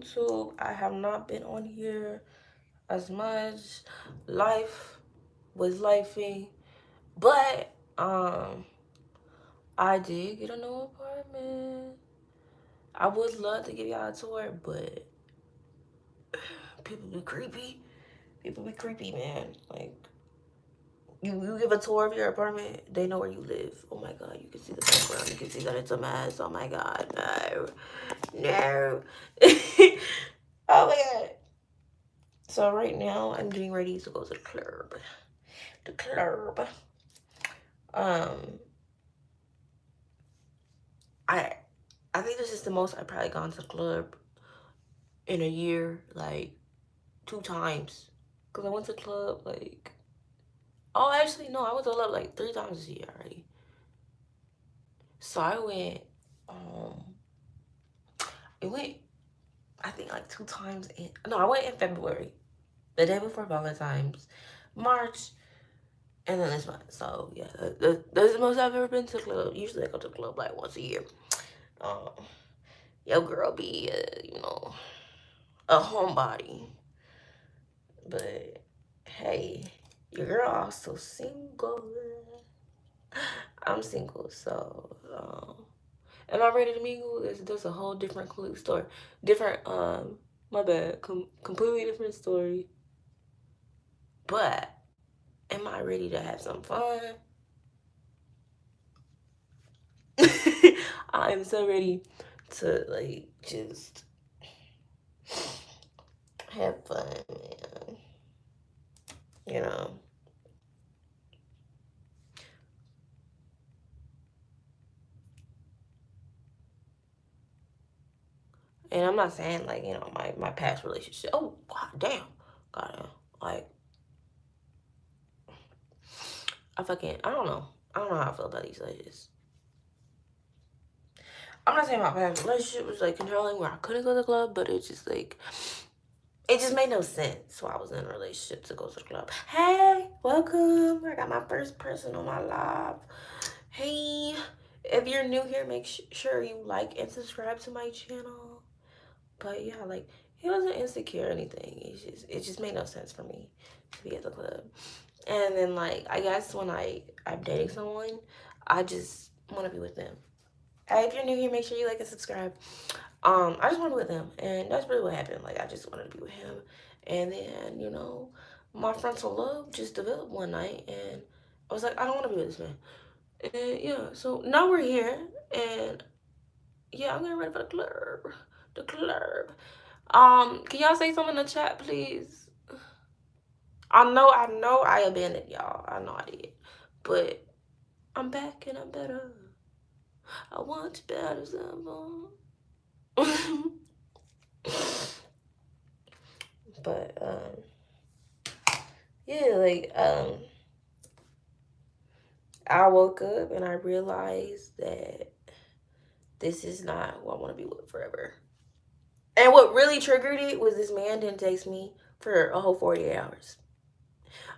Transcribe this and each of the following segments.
YouTube. I have not been on here as much. Life was lifing. But I did get a new apartment. I would love to give y'all a tour, but people be creepy. People be creepy, man. Like, you give a tour of your apartment, they know where you live. Oh my god, you can see the background. You can see that it's a mess. Oh my god, no. No. Oh my god. So right now, I'm getting ready to go to the club. The club. Um, I I think this is the most I've probably gone to the club in a year, like 2 times. Cause I went to the club like, oh actually no, I went to the club like 3 times this year already. So I went, um, it went I think like 2 times in. No, I went in February, the day before Valentine's, March, and then this month. So yeah, that's the most I've ever been to the club. Usually I go to the club like once a year. Um, your girl be, a homebody. But hey, your girl also single. I'm single, so am I ready to mingle? There's a whole different story. Different my bad. Completely different story. But am I ready to have some fun? I am so ready to like just have fun, man. You know. And I'm not saying like, my past relationship. Oh god damn. God damn. Like I don't know. I don't know how I feel about these ladies. I'm not saying my past relationship was like controlling where I couldn't go to the club, but it's just like it just made no sense while I was in a relationship to go to the club. Hey, welcome. I got my first person on my live. Hey, if you're new here, make sure you like and subscribe to my channel. But yeah, like he wasn't insecure or anything. It just made no sense for me to be at the club. And then like I guess when I'm dating someone, I just want to be with them. If you're new here, make sure you like and subscribe. I just want to be with him, and that's really what happened. Like I just wanted to be with him, and then my frontal lobe just developed one night, and I was like, I don't want to be with this man. And yeah, so now we're here, and yeah, I'm getting ready for the club. The club. Can y'all say something in the chat, please? I know, I abandoned y'all. I know I did, but I'm back and I'm better. I want you better, someone. But yeah, like I woke up and I realized that this is not who I want to be with forever. And what really triggered it was this man didn't text me for a whole 48 hours.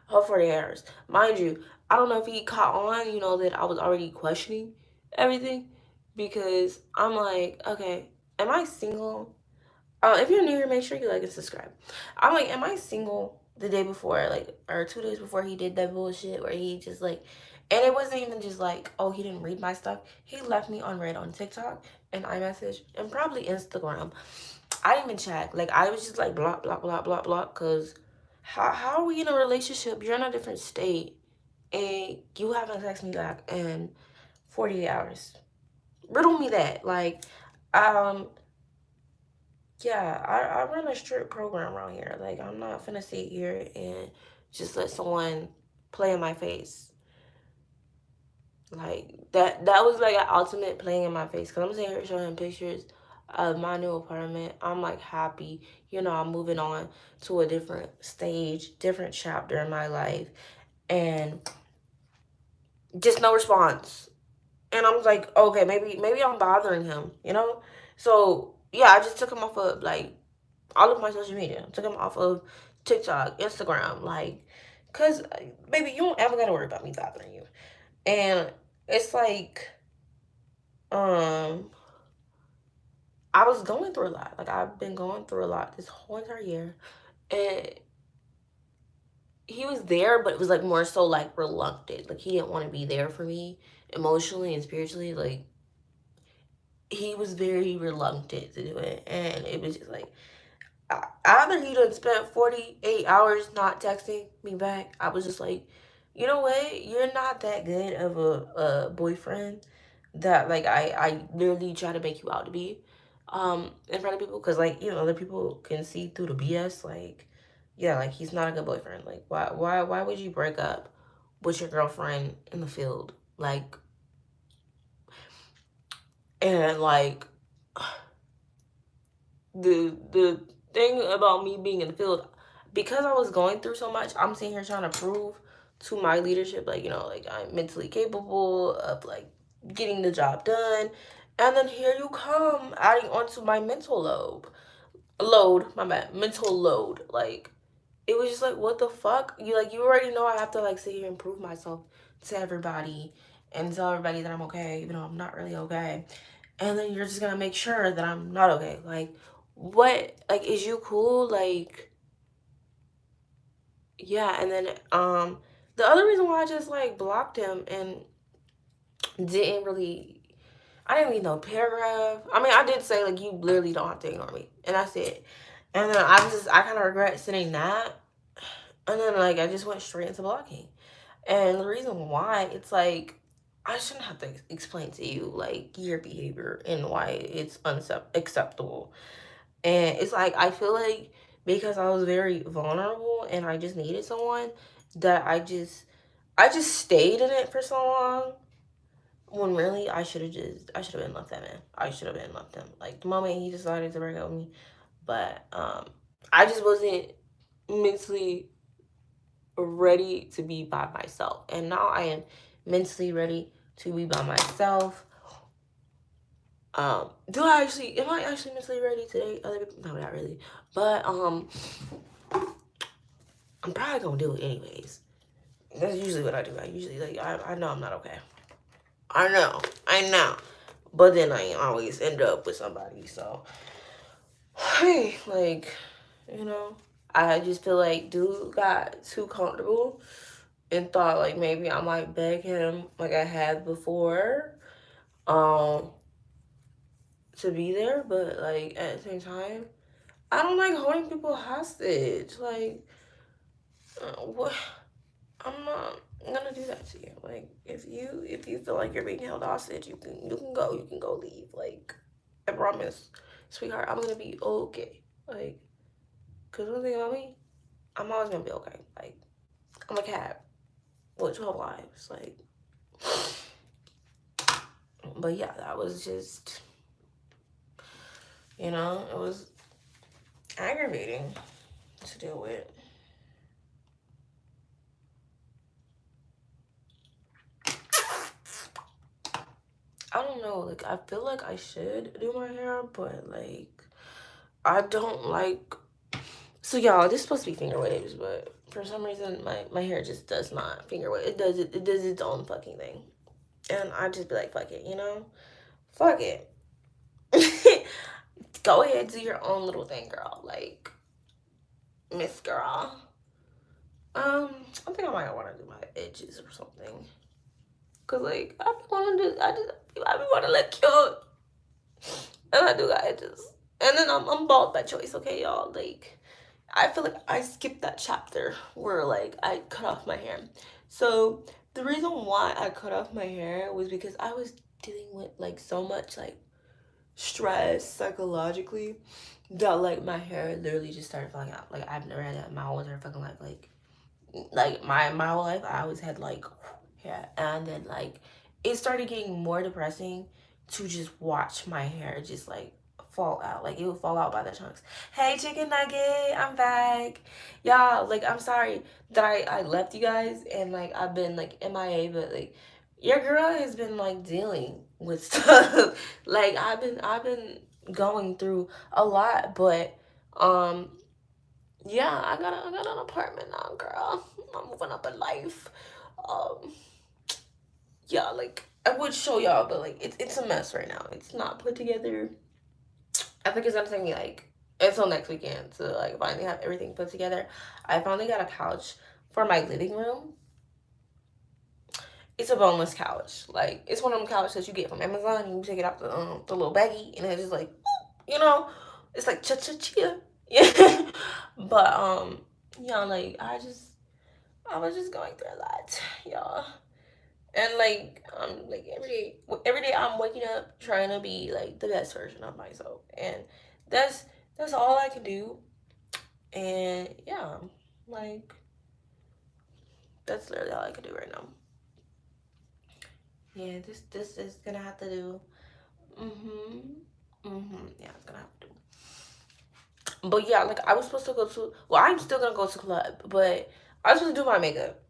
A whole 48 hours. Mind you, I don't know if he caught on, that I was already questioning everything because I'm like, okay, am I single? If you're new here, make sure you like and subscribe. I'm like, am I single the day before, like, or 2 days before he did that bullshit where he just like, and it wasn't even just like, oh, he didn't read my stuff. He left me unread on TikTok and iMessage and probably Instagram. I didn't even check. Like, I was just like, block, block, block, block, block, because how are we in a relationship? You're in a different state and you haven't texted me back in 48 hours. Riddle me that. Like, um, yeah, I run a strict program around here. Like, I'm not finna sit here and just let someone play in my face. Like, that was like an ultimate playing in my face. Because I'm sitting here showing pictures of my new apartment. I'm like happy. I'm moving on to a different stage, different chapter in my life. And just no response. And I was like, okay, maybe I'm bothering him. So, yeah, I just took him off of, like, all of my social media. Took them off of TikTok, Instagram, like, cause baby, you don't ever gotta worry about me bothering you. And it's like, um, I was going through a lot. Like, I've been going through a lot this whole entire year. And he was there, but it was like more so like reluctant. Like, he didn't want to be there for me emotionally and spiritually. Like, he was very reluctant to do it. And it was just like, after he done spent 48 hours not texting me back, I was just like, you know what? You're not that good of a boyfriend that, like, I literally try to make you out to be in front of people. Because, like, you know, other people can see through the BS. Like, yeah, like, he's not a good boyfriend. Like, why would you break up with your girlfriend in the field? Like, and, like, the thing about me being in the field, because I was going through so much, I'm sitting here trying to prove to my leadership, like, you know, like, I'm mentally capable of, like, getting the job done. And then here you come adding onto my mental mental load. Like, it was just like, what the fuck? You already know I have to, like, sit here and prove myself to everybody and tell everybody that I'm okay, even though I'm not really okay. And then you're just gonna make sure that I'm not okay. Like, what? Like, is you cool? Like, yeah. And then the other reason why I just, like, blocked him and didn't really, I didn't read no paragraph. I mean, I did say, like, you literally don't have to ignore me, and that's it. And then I kind of regret saying that. And then, like, I just went straight into blocking. And the reason why, it's like, I shouldn't have to explain to you, like, your behavior and why it's unacceptable. And it's like, I feel like because I was very vulnerable and I just needed someone, that I just stayed in it for so long, when really I should have been left that man. I should have been left him. Like, the moment he decided to break up with me. But I just wasn't mentally ready to be by myself. And now I am mentally ready to be by myself. Am I actually mentally ready today? Other people, no, not really. But I'm probably gonna do it anyways. That's usually what I do. I usually, like, I know I'm not okay. I know. But then I always end up with somebody. So, hey, like, you know, I just feel like dude got too comfortable and thought, like, maybe I might beg him like I had before, um, to be there. But, like, at the same time, I don't like holding people hostage. Like, what? I'm not gonna do that to you. Like, if you feel like you're being held hostage, you can go leave. Like, I promise, sweetheart, I'm gonna be okay. Like, cause one thing about me, I'm always gonna be okay. Like, I'm a cat with 12 lives. Like, but yeah, that was just, it was aggravating to deal with. I don't know. Like, I feel like I should do my hair, but, like, I don't like. So, y'all, this is supposed to be finger waves, but for some reason, my hair just does not finger wave. It does its own fucking thing. And I just be like, fuck it, Fuck it. Go ahead, do your own little thing, girl. Like, Miss Girl. I think I might want to do my edges or something. Cause, like, I be want to look cute. And I do got edges. And then I'm bald by choice, okay, y'all? Like, I feel like I skipped that chapter where, like, I cut off my hair. So the reason why I cut off my hair was because I was dealing with, like, so much, like, stress psychologically that, like, my hair literally just started falling out. Like, I've never had that in my whole entire fucking life. Like my whole life, I always had, like, hair, and then, like, it started getting more depressing to just watch my hair just, like, fall out. Like, it would fall out by the chunks. Hey, chicken nugget, I'm back, y'all. Like, I'm sorry that I left you guys and, like, I've been, like, MIA, but, like, your girl has been, like, dealing with stuff. Like, I've been going through a lot, but yeah, I got an apartment now, girl. I'm moving up in life. Um, yeah, like, I would show y'all, but, like, it's a mess right now. It's not put together. I think it's gonna take me like until next weekend to like finally have everything put together. I finally got a couch for my living room. It's a boneless couch. Like it's one of them couches that you get from Amazon and you take it out the little baggie and it's just like, you know, it's like cha cha chia. Yeah. But yeah, like I was just going through a lot, y'all. And like every day I'm waking up trying to be like the best version of myself. And that's that's all I can do. And yeah, like that's literally all I can do right now. Yeah, this is gonna have to do. Yeah, it's gonna have to do. But yeah, like I was supposed to go to. Well, I'm still gonna go to club, but I was supposed to do my makeup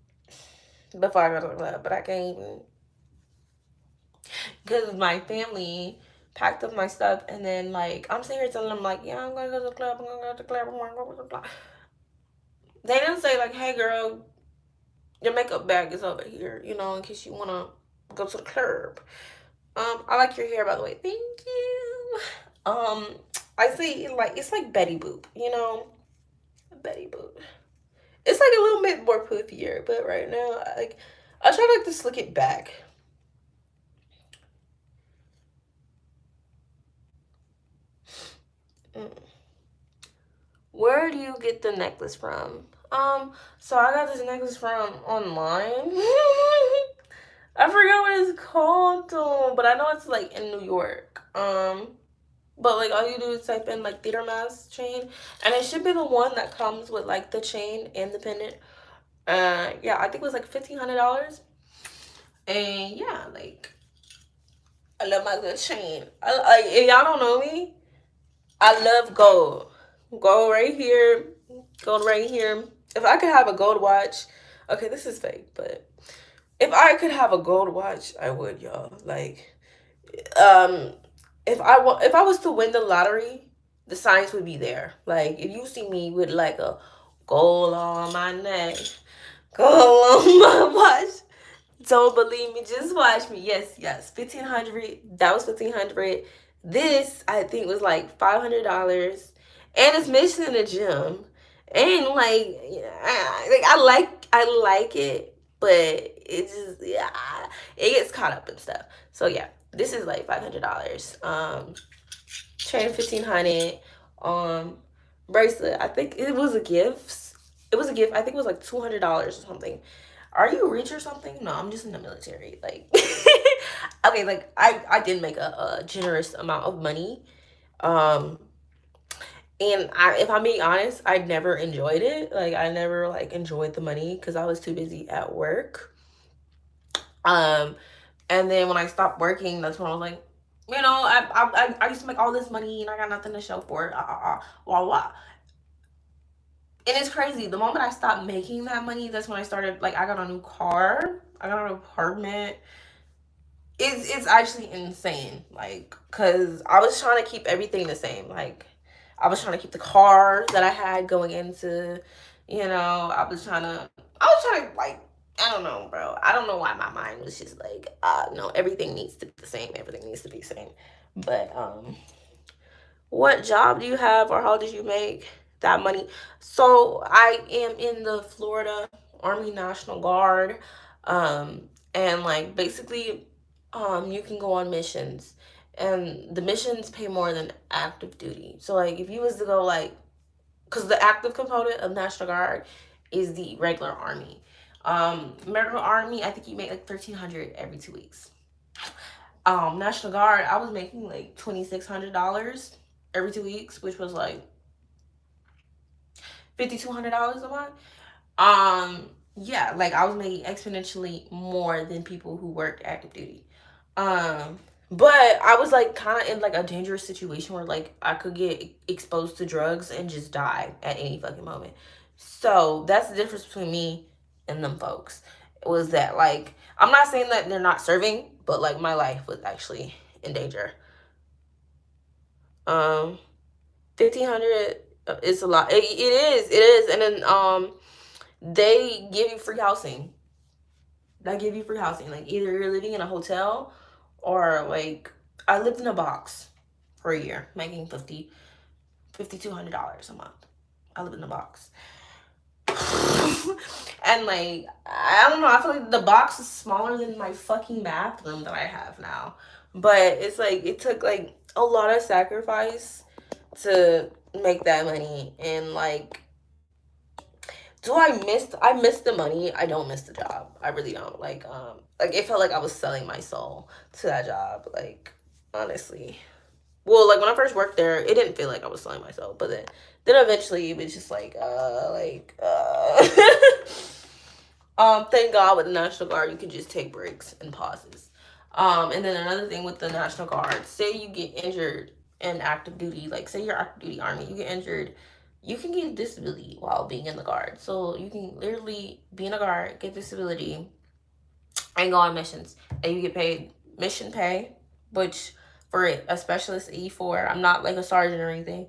before I go to the club, but I can't even because my family packed up my stuff, and then like I'm sitting here telling them like, yeah, I'm gonna go to the club. I'm gonna go to the club. I'm gonna go to the club. They didn't say like, hey girl, your makeup bag is over here, you know, in case you wanna go to the club. I like your hair, by the way. Thank you. I see, like it's like Betty Boop, you know, Betty Boop. It's like a little bit more poofier, but right now, like I try like to slick it back. Mm. Where do you get the necklace from? So I got this necklace from online. I forgot what it's called though, but I know it's like in New York. But like all you do is type in like theater mask chain, and it should be the one that comes with like the chain and the pendant. Yeah, I think it was like $1,500. And yeah, like I love my little chain. If y'all don't know me, I love gold. Gold right here, gold right here. If I could have a gold watch, okay, this is fake, but if I could have a gold watch, I would, y'all. Like, um, if I was to win the lottery, the signs would be there. Like, if you see me with like a gold on my neck, gold on my watch, don't believe me, just watch me. Yes, yes, 1,500. That was 1,500. This I think was like $500, and it's missing in the gym. And like, yeah, like I like it, but it just yeah, it gets caught up and stuff. So yeah, this is like $500. Chain 1,500. Bracelet. I think it was a gift. It was a gift. I think it was like $200 or something. Are you rich or something? No, I'm just in the military. Like, okay, like I did make a generous amount of money. Um, and if I'm being honest, I never enjoyed it. Like, I never like enjoyed the money because I was too busy at work. Um, and then when I stopped working, that's when I was like, you know, I used to make all this money and I got nothing to show for it. Blah, blah. And it's crazy. The moment I stopped making that money, that's when I started. Like, I got a new car. I got an apartment. It's actually insane. Like, cause I was trying to keep everything the same. Like, I was trying to keep the car that I had going into. You know, I was trying to like. I don't know, bro. I don't know why my mind was just like, no, everything needs to be the same. Everything needs to be the same. But what job do you have or how did you make that money? So I am in the Florida Army National Guard. Um, and like basically, you can go on missions and the missions pay more than active duty. So like if you was to go like, cause the active component of National Guard is the regular army. American Army, I think you make like 1,300 every 2 weeks. National Guard, I was making like $2,600 every 2 weeks, which was like $5,200 a month. Yeah, like I was making exponentially more than people who worked active duty. But I was like kind of in like a dangerous situation where like I could get exposed to drugs and just die at any fucking moment. So that's the difference between me and them folks. Was that like I'm not saying that they're not serving, but like my life was actually in danger. Um, 1,500 is a lot. It is, and then they give you free housing. They give you free housing. Like either you're living in a hotel or like I lived in a box. for a year, making $5,200 a month. I live in the box. And like, I don't know, I feel like the box is smaller than my fucking bathroom that I have now. But it's like, it took like a lot of sacrifice to make that money. And like, I miss the money. I don't miss the job. I really don't. Like it felt like I was selling my soul to that job. Like, honestly. Well, like when I first worked there, it didn't feel like I was selling myself, but then eventually it was just thank God with the National Guard you can just take breaks and pauses. And then another thing with the National Guard, say you get injured in active duty, like say you're active duty army, you get injured, you can get disability while being in the guard. So you can literally be in a guard, get disability, and go on missions, and you get paid mission pay, which for a specialist E4, I'm not like a sergeant or anything,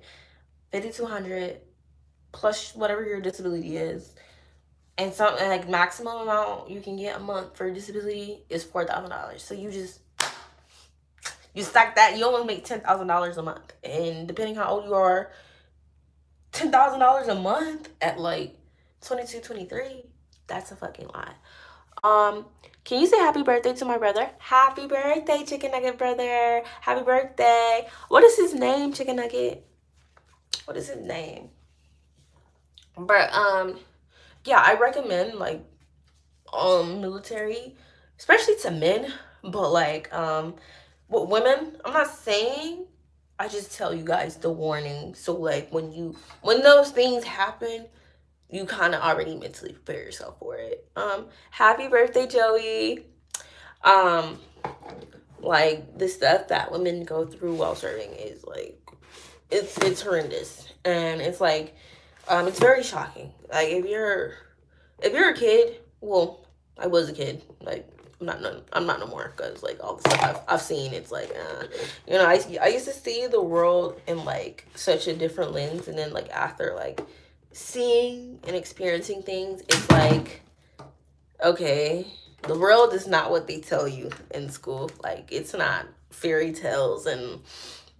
5,200 plus whatever your disability is, and something like maximum amount you can get a month for disability is $4,000. So you stack that, you almost make $10,000 a month, and depending how old you are, $10,000 a month at like 22, 23, that's a fucking lot. Can you say happy birthday to my brother? Happy birthday, Chicken Nugget brother. Happy birthday. What is his name, Chicken Nugget? What is his name? But yeah, I recommend like military, especially to men, but like with women, I'm not saying, I just tell you guys the warning. So like when those things happen, you kind of already mentally prepare yourself for it. Happy birthday, Joey. Um, like the stuff that women go through while serving is like it's horrendous, and it's like it's very shocking. Like if you're a kid, well, I was a kid. Like I'm not no more, because like all the stuff I've seen, it's like you know, I used to see the world in like such a different lens, and then like after like seeing and experiencing things, it's like, okay, the world is not what they tell you in school. Like it's not fairy tales and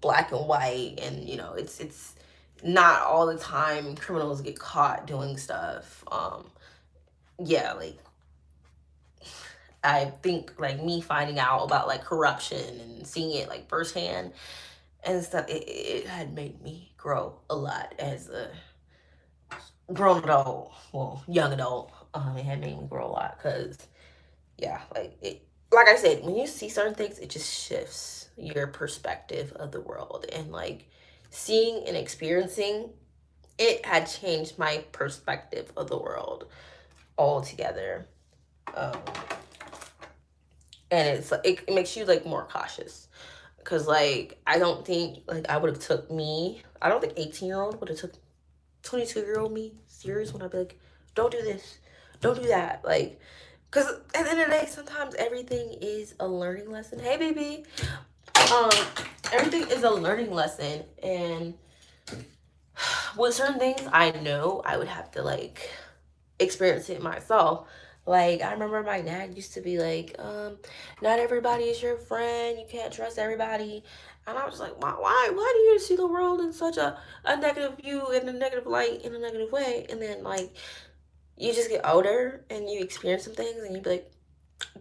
black and white, and you know, it's not all the time criminals get caught doing stuff. Yeah, like I think like me finding out about like corruption and seeing it like firsthand and stuff, it had made me grow a lot as a grown adult, well, young adult. It had made me grow a lot, because yeah, like I said, when you see certain things, it just shifts your perspective of the world. And like seeing and experiencing it had changed my perspective of the world altogether. Um, and it makes you like more cautious, because like I don't think like I don't think 18-year-old would have took 22-year-old me serious when I'd be like, don't do this, don't do that, like, because at the end of the day, sometimes everything is a learning lesson. Hey baby. um Everything is a learning lesson, and with certain things I know I would have to like experience it myself. Like I remember my dad used to be like, not everybody is your friend, you can't trust everybody. And I was like, why do you see the world in such a negative view, in a negative light, in a negative way? And then like you just get older and you experience some things, and you be like,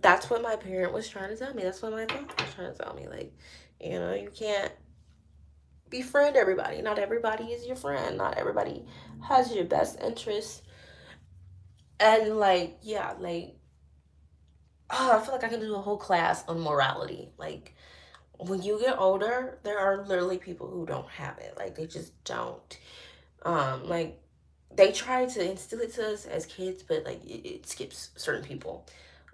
that's what my parent was trying to tell me, that's what my father was trying to tell me. Like, you know, you can't befriend everybody, not everybody is your friend, not everybody has your best interests. And like, yeah, like, oh, I feel like I can do a whole class on morality. Like, when you get older, there are literally people who don't have it. Like, they just don't. Like, they try to instill it to us as kids, but like, it skips certain people.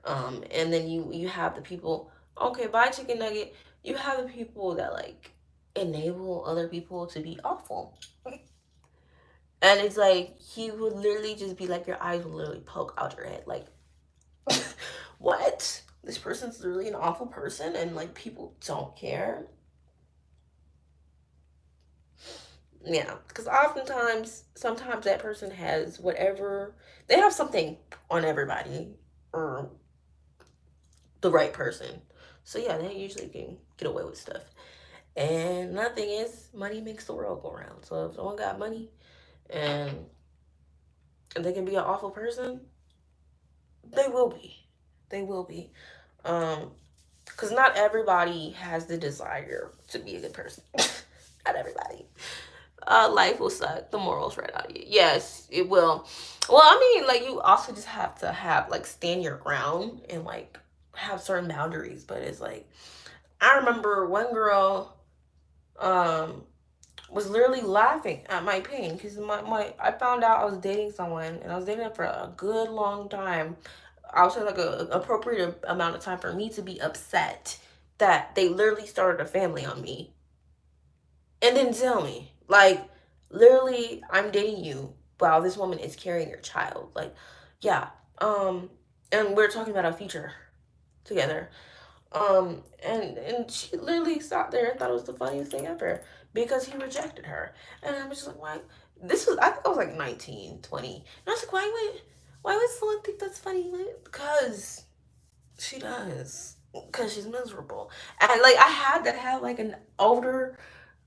And then you have the people. Okay, bye, chicken nugget. You have the people that like enable other people to be awful. And it's like he would literally just be like, your eyes would literally poke out your head, like, what? This person's literally an awful person, and like people don't care. Yeah, because sometimes that person has whatever, they have something on everybody, or the right person. So yeah, they usually can get away with stuff. And another thing is, money makes the world go round. So if someone got money and they can be an awful person, they will be. They will be. Um, because not everybody has the desire to be a good person. Not everybody. Life will suck the morals right out of you. Yes, it will. Well, I mean, like, you also just have to have, like, stand your ground and, like, have certain boundaries. But it's like, I remember one girl um was literally laughing at my pain because my I found out I was dating someone and I was dating them for a good long time. I was like a appropriate amount of time for me to be upset that they literally started a family on me and didn't tell me. Like, literally, I'm dating you while this woman is carrying your child. Like, yeah. And we're talking about our future together. And she literally sat there and thought it was the funniest thing ever because he rejected her. And I was just like, why? This was, I think I was like 19, 20. And I was like, why would someone think that's funny? Because she does. Because she's miserable. And like, I had to have like an older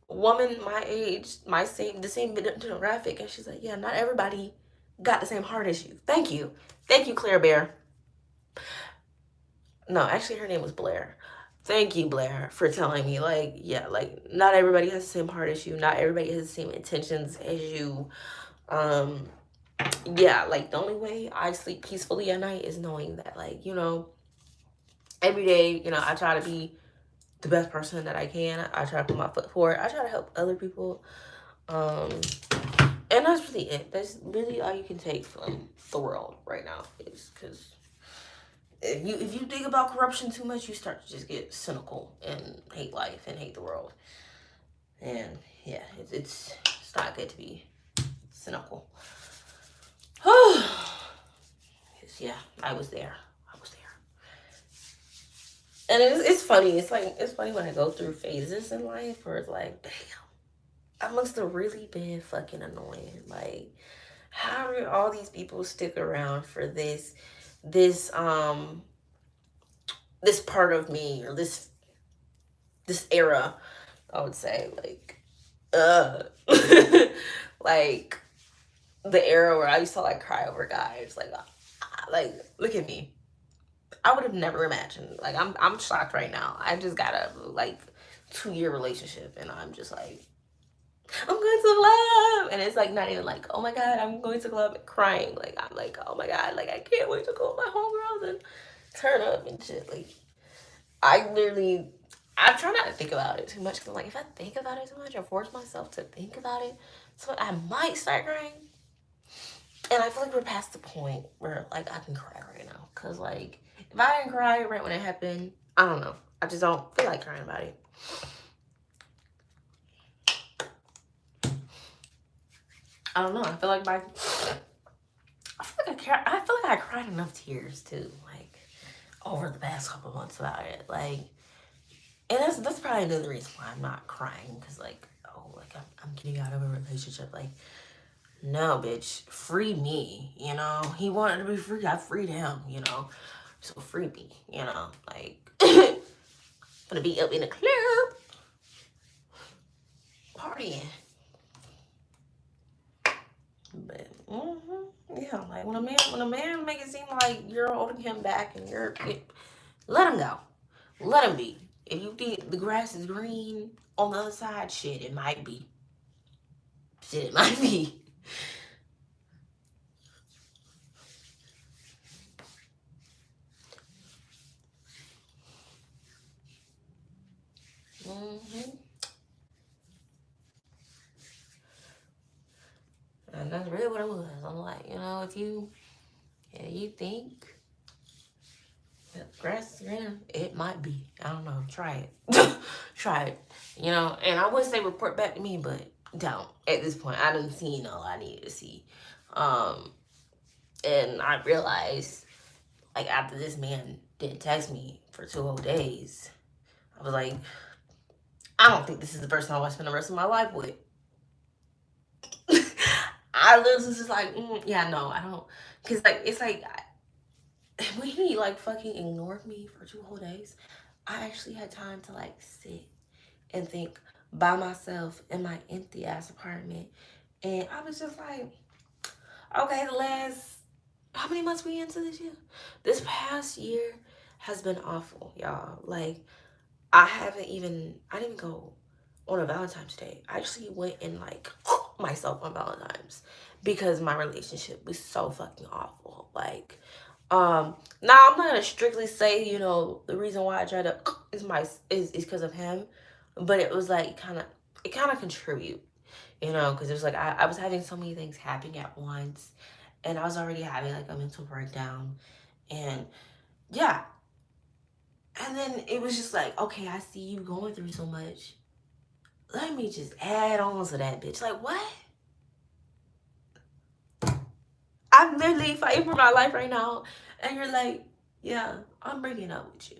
woman my age, the same demographic. And she's like, yeah, not everybody got the same heart as you. Thank you. Thank you, Claire Bear. No, actually, her name was Blair. Thank you, Blair, for telling me, like, yeah, like, not everybody has the same heart as you. Not everybody has the same intentions as you. Um, yeah, like, the only way I sleep peacefully at night is knowing that, like, every day, I try to be the best person that I can. I try to put my foot forward. I try to help other people. Um, and that's really it. That's really all you can take from the world right now, is because if you think about corruption too much, you start to just get cynical and hate life and hate the world. And yeah, it's not good to be cynical. Yeah, I was there. I was there. And it's funny. It's funny when I go through phases in life where it's like, damn, I must have really been fucking annoying. Like, how do all these people stick around for this this part of me, or this era, I would say, like, like, the era where I used to like cry over guys. Like, look at me. I would have never imagined. Like, I'm shocked right now. I just got a like 2-year relationship, and I'm just like, I'm going to the club, and it's like not even like, oh my god, I'm going to the club, crying. Like, I'm like, oh my god, like, I can't wait to go with my homegirls and turn up and shit. Like, I try not to think about it too much, because like, if I think about it too much or force myself to think about it, so I might start crying. And I feel like we're past the point where, like, I can cry right now. Because, like, if I didn't cry right when it happened, I don't know. I just don't feel like crying about it. I don't know. I feel like I feel like I cried enough tears, too. Like, over the past couple months about it. Like, and that's probably another reason why I'm not crying. Because, like, oh, like, I'm getting out of a relationship. Like, no, bitch, free me, He wanted to be free, I freed him, So free me, like, gonna be up in the club, partying. But, yeah, like, when a man make it seem like you're holding him back and let him go. Let him be. If you think the grass is green on the other side, shit, it might be. Shit, it might be. Mm-hmm. And that's really what it was. I'm like, if you think grass is greener, it might be. I don't know. Try it. Try it. And I would say report back to me, but don't. At this point, I didn't see all I needed to see. Um, and I realized, like, after this man didn't text me for 2 whole days, I was like, I don't think this is the person I want to spend the rest of my life with. I literally was just like, yeah, no, I don't. Because, like, it's like, when he, like, fucking ignored me for 2 whole days, I actually had time to, like, sit and think by myself in my empty ass apartment. And I was just like, okay, the last, how many months we into this year? This past year has been awful, y'all. Like, I didn't even go on a Valentine's Day. I actually went and like myself on Valentine's because my relationship was so fucking awful. Like, now I'm not gonna strictly say, the reason why I tried to is because of him, but it was like it kind of contribute, because it was like I was having so many things happening at once, and I was already having like a mental breakdown, and yeah, and then it was just like, okay, I see you going through so much. Let me just add on to that bitch. Like, what? I'm literally fighting for my life right now. And you're like, yeah, I'm breaking up with you.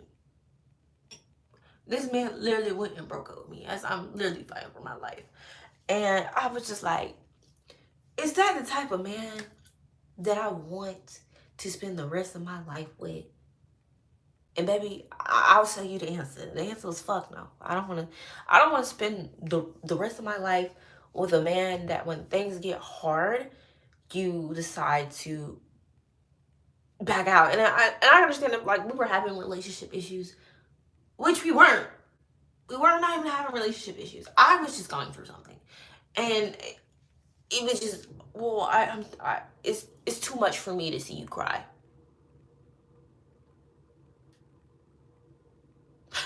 This man literally went and broke up with me as I'm literally fighting for my life. And I was just like, is that the type of man that I want to spend the rest of my life with? And baby, I'll tell you the answer. The answer is fuck no. I don't want to spend the rest of my life with a man that when things get hard, you decide to back out. And I understand that, like, we were having relationship issues, which we weren't. We were not even having relationship issues. I was just going through something, and it was just, well, it's too much for me to see you cry.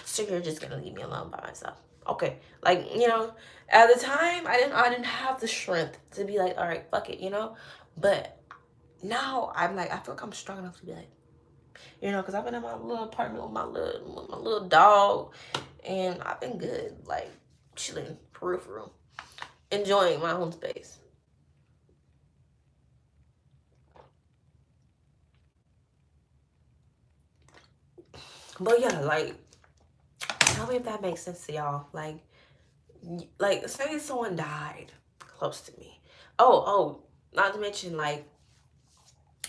So you're just gonna leave me alone by myself. Okay. Like, at the time I didn't have the strength to be like, all right, fuck it, But now I'm like, I feel like I'm strong enough to be like, because I've been in my little apartment with my little dog, and I've been good, like chilling for real, enjoying my own space. But yeah, like, tell me if that makes sense to y'all. Like, say someone died close to me. Oh, not to mention, like,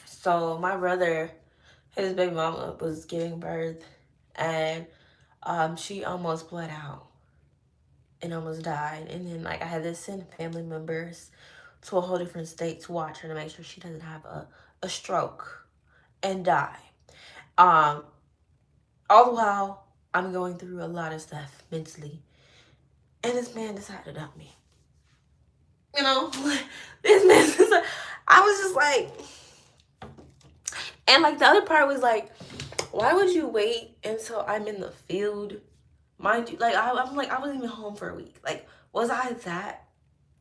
so my brother, his baby mama was giving birth, and she almost bled out and almost died. And then, like, I had to send family members to a whole different state to watch her to make sure she doesn't have a stroke and die. All the while, I'm going through a lot of stuff mentally, and this man decided to dump me. This man, I was just like, and like the other part was like, why would you wait until I'm in the field? Mind you, like, I'm like, I wasn't even home for a week. Like, was I that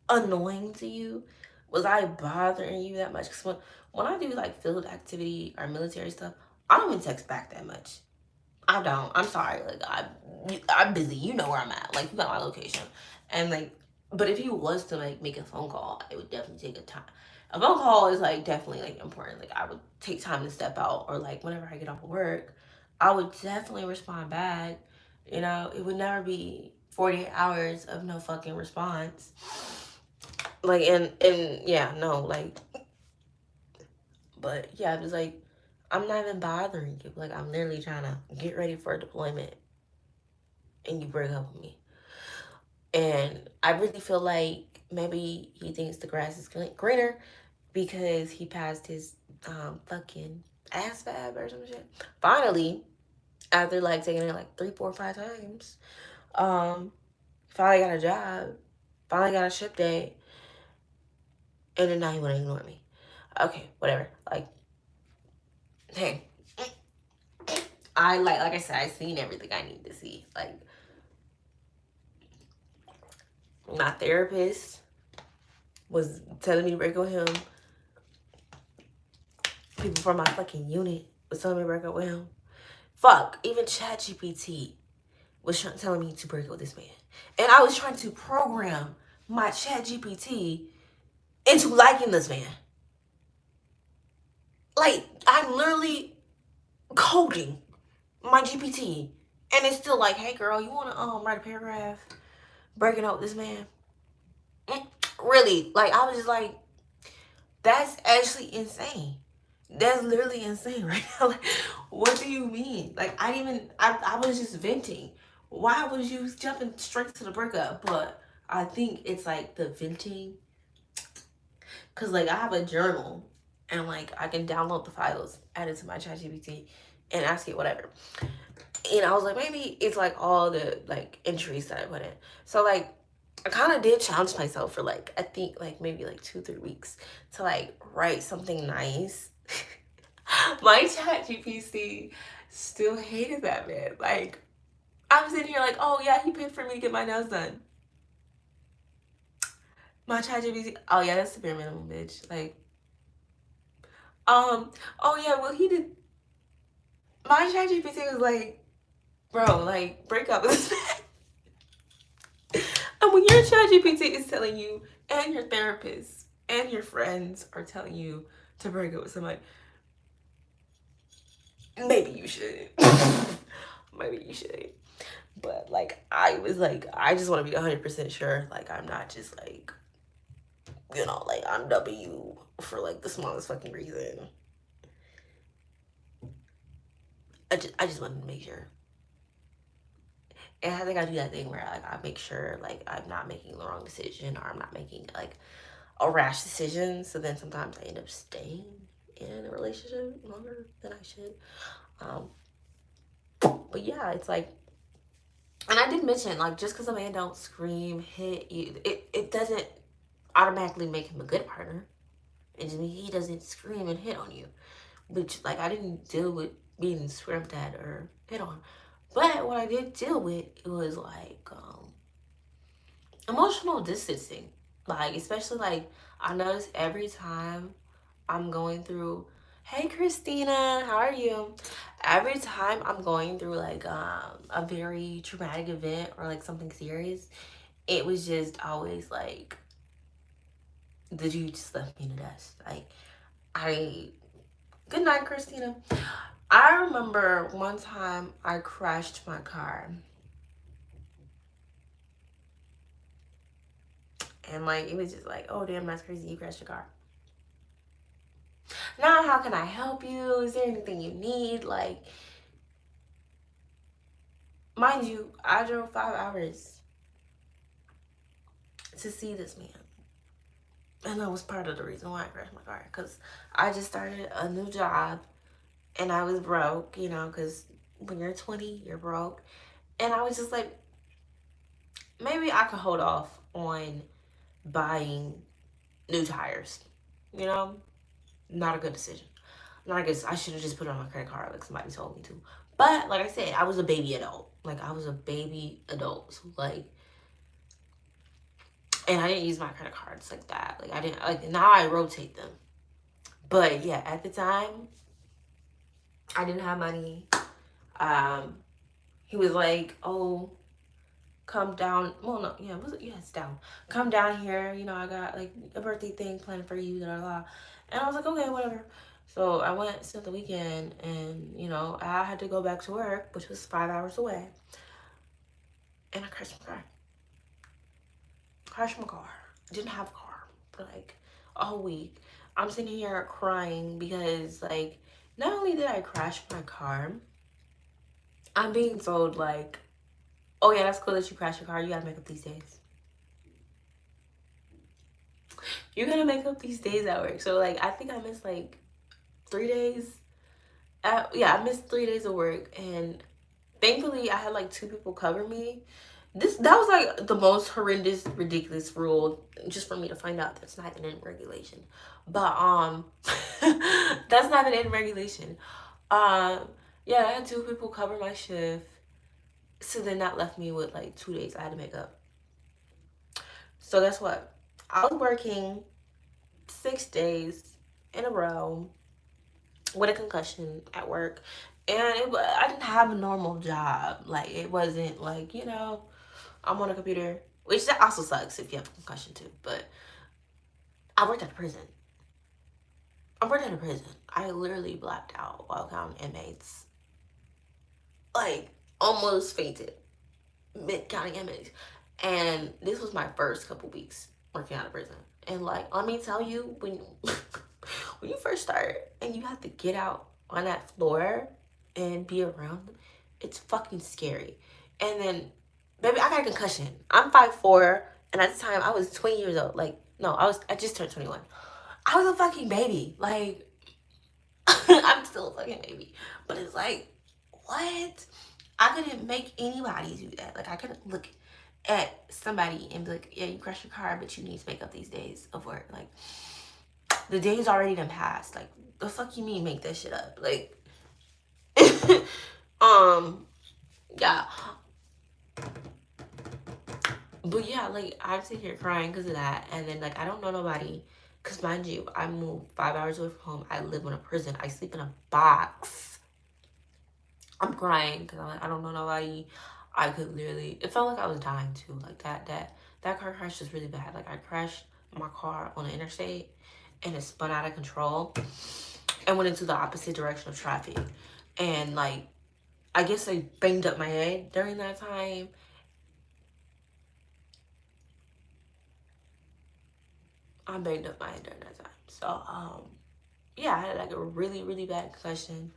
annoying to you? Was I bothering you that much? Because when I do like field activity or military stuff, I don't even text back that much. I don't. I'm sorry. Like, I'm busy. You know where I'm at. Like, you got my location. And like, but if he was to like make a phone call, it would definitely take a time. A phone call is like definitely like important. Like, I would take time to step out, or like whenever I get off of work, I would definitely respond back. It would never be 48 hours of no fucking response. Like, and yeah, no, like, but yeah, it was like, I'm not even bothering you. Like, I'm literally trying to get ready for a deployment, and you break up with me. And I really feel like maybe he thinks the grass is greener because he passed his fucking ass fab or some shit. Finally, after like taking it like 3, 4, 5 times, finally got a job, finally got a ship date, and then now he wanna ignore me. Okay, whatever. Like, hey, like I said, I seen everything I need to see. Like, my therapist was telling me to break up with him. People from my fucking unit was telling me to break up with him. Fuck, even ChatGPT was telling me to break up with this man. And I was trying to program my ChatGPT into liking this man. Like, I'm literally coding my GPT, and it's still like, hey girl, you wanna write a paragraph breaking up with this man? Really? Like, I was just like, that's actually insane. That's literally insane right now. Like, what do you mean? Like, I was just venting. why was you jumping straight to the breakup? But I think it's like the venting, cause like I have a journal, and like I can download the files, add it to my ChatGPT, and ask it whatever. And I was like, maybe it's like all the like entries that I put in. So like I kind of did challenge myself for like, I think like maybe like 2-3 weeks to like write something nice. My chat GPT still hated that man. Like I'm sitting here like, oh yeah, he paid for me to get my nails done. My chat GPT, oh yeah, that's the bare minimum, bitch. Like, oh yeah, well he did. My chat GPT was like, bro, like break up with this man. And when your chat GPT is telling you, and your therapist and your friends are telling you to break up with somebody, maybe you should. Maybe you should. But like I was like, I just want to be 100% sure. Like I'm not just like, you know, like I'm W for like the smallest fucking reason. I just wanted to make sure. And I think I do that thing where like I make sure like I'm not making the wrong decision, or I'm not making like a rash decision. So then sometimes I end up staying in a relationship longer than I should. Um, but yeah, it's like, and I did mention like just because a man don't scream, hit you, it doesn't automatically make him a good partner. It just means he doesn't scream and hit on you. Which like I didn't deal with being screamed at or hit on. But what I did deal with, it was like emotional distancing. Like especially like I notice every time I'm going through, hey Christina, how are you? Every time I'm going through like a very traumatic event or like something serious, it was just always like the dude just left me in the dust. Like I, good night Christina. I remember one time I crashed my car. And like it was just like, oh damn, that's crazy, you crashed your car. Now how can I help you? Is there anything you need? Like, mind you, I drove 5 hours to see this man. And that was part of the reason why I crashed my car. Because I just started a new job and I was broke, you know, because when you're 20, you're broke. And I was just like, maybe I could hold off on buying new tires. You know, not a good decision. Not a good. I should have just put it on my credit card like somebody told me to. But like I said, I was a baby adult. Like I was a baby adult. So like, and I didn't use my credit cards like that. Like I didn't like now I rotate them. But yeah, at the time, I didn't have money. Um, he was like, "Oh, come down." Well, no, yeah, was it? Yeah, it's down. Come down here. You know, I got like a birthday thing planned for you. Da, da, da. And I was like, okay, whatever. So I went, spent the weekend, and you know, I had to go back to work, which was 5 hours away. And I crashed my car. Crashed my car. Didn't have a car for like a whole week. I'm sitting here crying because like not only did I crash my car, I'm being told like, oh yeah, that's cool that you crashed your car. You gotta make up these days. You're gonna make up these days at work. So like I think I missed like 3 days. Yeah, I missed 3 days of work, and thankfully I had like 2 people cover me. That was like the most horrendous, ridiculous rule just for me to find out that's not in regulation. But that's not an in regulation. Um yeah, I had 2 people cover my shift. So then that left me with like 2 days I had to make up. So guess what? I was working 6 days in a row with a concussion at work. And I didn't have a normal job. Like it wasn't like, you know, I'm on a computer, which that also sucks if you have a concussion too. But I worked at a prison. I worked at a prison. I literally blacked out while counting inmates. Like almost fainted mid counting inmates. And this was my first couple weeks working out of prison. And like, let me tell you, when when you first start and you have to get out on that floor and be around them, it's fucking scary. And then, baby, I got a concussion. I'm 5'4", and at the time I was 20 years old. Like, no, I just turned 21. I was a fucking baby. Like, I'm still a fucking baby. But it's like, what? I couldn't make anybody do that. Like, I couldn't look at somebody and be like, yeah, you crashed your car, but you need to make up these days of work. Like, the days already done passed. Like, the fuck you mean make that shit up? Like, yeah. But yeah, like, I'm sitting here crying because of that. And then, like, I don't know nobody. Because, mind you, I moved 5 hours away from home. I live in a prison. I sleep in a box. I'm crying because I'm like, I don't know nobody. I could literally, it felt like I was dying too. Like, that car crash was really bad. Like, I crashed my car on the interstate and it spun out of control and went into the opposite direction of traffic. And, like, I guess I banged up my head during that time. I banged up my head during that time. So, yeah, I had like a really, really bad concussion.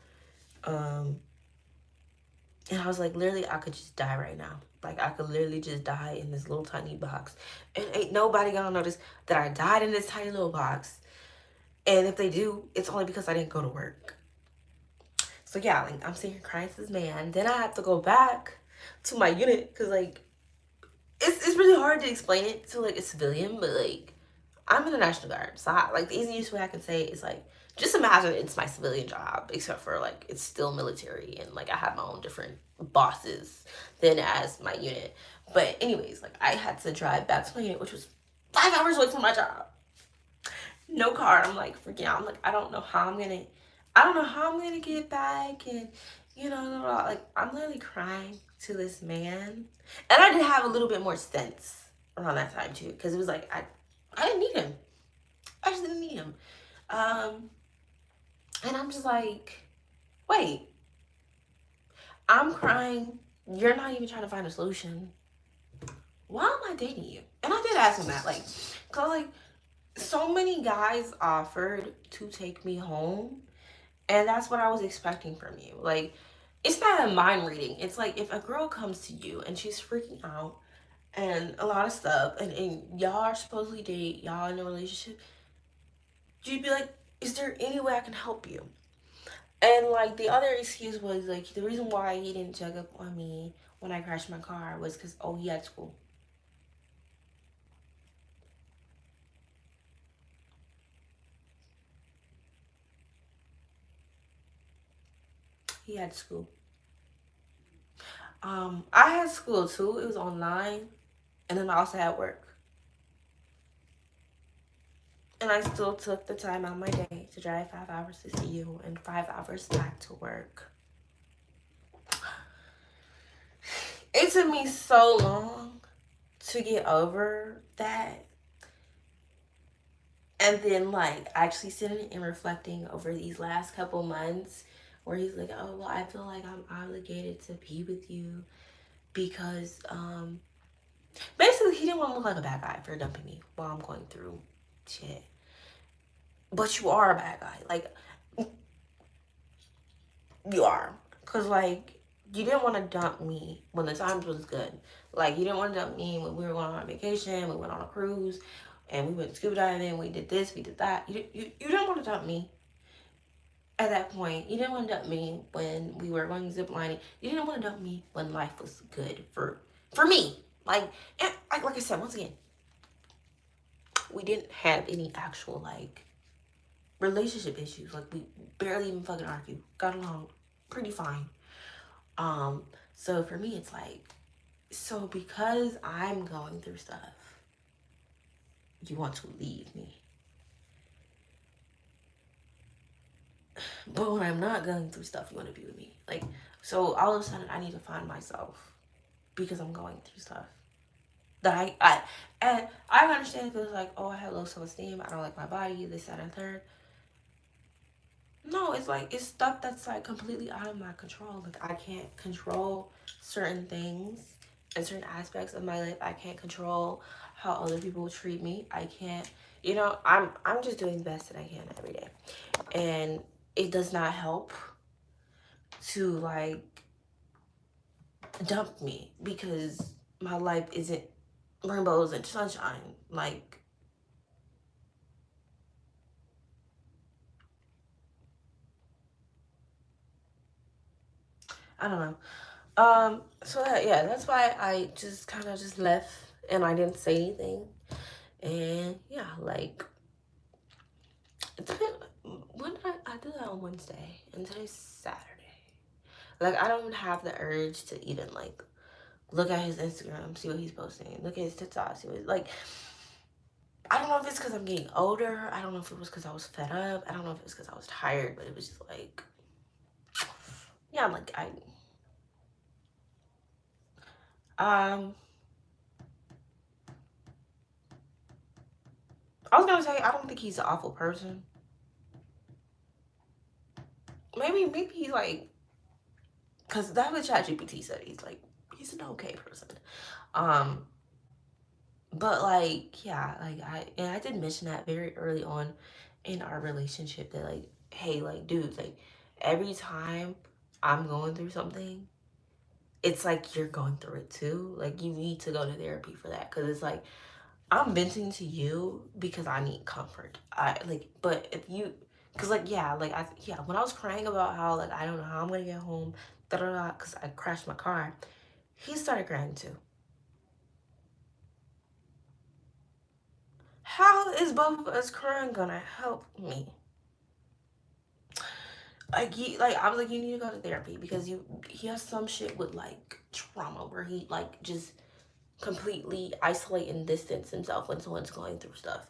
And I was like, literally, I could just die right now. Like, I could literally just die in this little tiny box. And ain't nobody gonna notice that I died in this tiny little box. And if they do, it's only because I didn't go to work. So, yeah, like, I'm sitting here crying to this man. Then I have to go back to my unit because, like, it's really hard to explain it to, like, a civilian. But, like, I'm in the National Guard. So, like, the easiest way I can say is, like, just imagine it's my civilian job, except for, like, it's still military. And, like, I have my own different bosses than as my unit. But anyways, like, I had to drive back to my unit, which was 5 hours away from my job. No car. I'm, like, freaking out. I'm, like, I don't know how I'm gonna get back. And, you know, like, I'm literally crying to this man. And I did have a little bit more sense around that time, too. Because it was, like, I didn't need him. I just didn't need him. And I'm just like, wait, I'm crying. You're not even trying to find a solution. Why am I dating you? And I did ask him that, like, cause like so many guys offered to take me home, and that's what I was expecting from you. Like, it's not a mind reading. It's like if a girl comes to you and she's freaking out and a lot of stuff, and y'all are supposedly date, y'all in a relationship, you'd be like, is there any way I can help you? And, like, the other excuse was, like, the reason why he didn't check up on me when I crashed my car was because, oh, he had school. He had school. I had school, too. It was online. And then I also had work. And I still took the time out of my day to drive 5 hours to see you and 5 hours back to work. It took me so long to get over that. And then, like, actually sitting and reflecting over these last couple months where he's like, oh, well, I feel like I'm obligated to be with you because, basically, he didn't want to look like a bad guy for dumping me while I'm going through shit. But you are a bad guy. Like, you are. Because, like, you didn't want to dump me when the times was good. Like, you didn't want to dump me when we were going on vacation, we went on a cruise, and we went scuba diving, we did this, we did that. You didn't want to dump me at that point. You didn't want to dump me when we were going zip lining. You didn't want to dump me when life was good for me. Like, and like I said, once again, we didn't have any actual, like, relationship issues. Like, we barely even fucking argued. Got along pretty fine. So for me, it's like, so because I'm going through stuff, you want to leave me. But when I'm not going through stuff, you want to be with me. Like, so all of a sudden, I need to find myself because I'm going through stuff. That and I understand if it was like, oh, I have low self-esteem, I don't like my body, this, that, and third. No, it's like, it's stuff that's like completely out of my control. Like, I can't control certain things and certain aspects of my life. I can't control how other people treat me. I can't, I'm just doing the best that I can every day. And it does not help to, like, dumped me because my life isn't rainbows and sunshine. Like, I don't know. So yeah, that's why I just kind of just left and I didn't say anything. And yeah, like, it's been, when did I did that on Wednesday and today's Saturday. Like, I don't have the urge to even like look at his Instagram, see what he's posting, look at his TikTok, see what like. I don't know if it's because I'm getting older. I don't know if it was because I was fed up. I don't know if it was because I was tired, but it was just like, yeah, like um, I was gonna say I don't think he's an awful person. Maybe he's like, cause that's what ChatGPT said. He's like, he's an okay person. Um, but like, yeah, like I did mention that very early on in our relationship that like, hey, like, dude, like, every time I'm going through something, it's like you're going through it too. Like, you need to go to therapy for that, cause it's like I'm venting to you because I need comfort. I like, but if you, cause like, yeah, like yeah, when I was crying about how like I don't know how I'm gonna get home, da da da, cause I crashed my car, he started crying too. How is both of us crying gonna help me? Like, I was like, you need to go to therapy because he has some shit with like trauma where he like just completely isolate and distance himself when someone's going through stuff.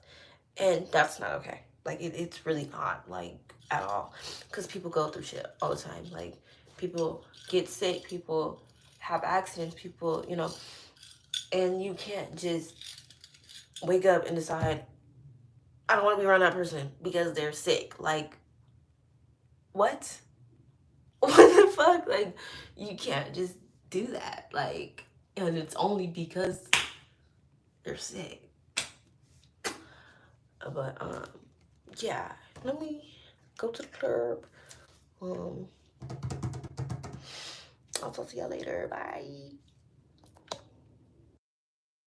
And that's not okay. Like, it's really not, like, at all. Because people go through shit all the time. Like, people get sick, people have accidents, people, and you can't just wake up and decide, I don't want to be around that person because they're sick. Like, what? What the fuck? Like, you can't just do that. Like, and it's only because they're sick. But, yeah. Let me go to the club. Um, I'll talk to y'all later. Bye.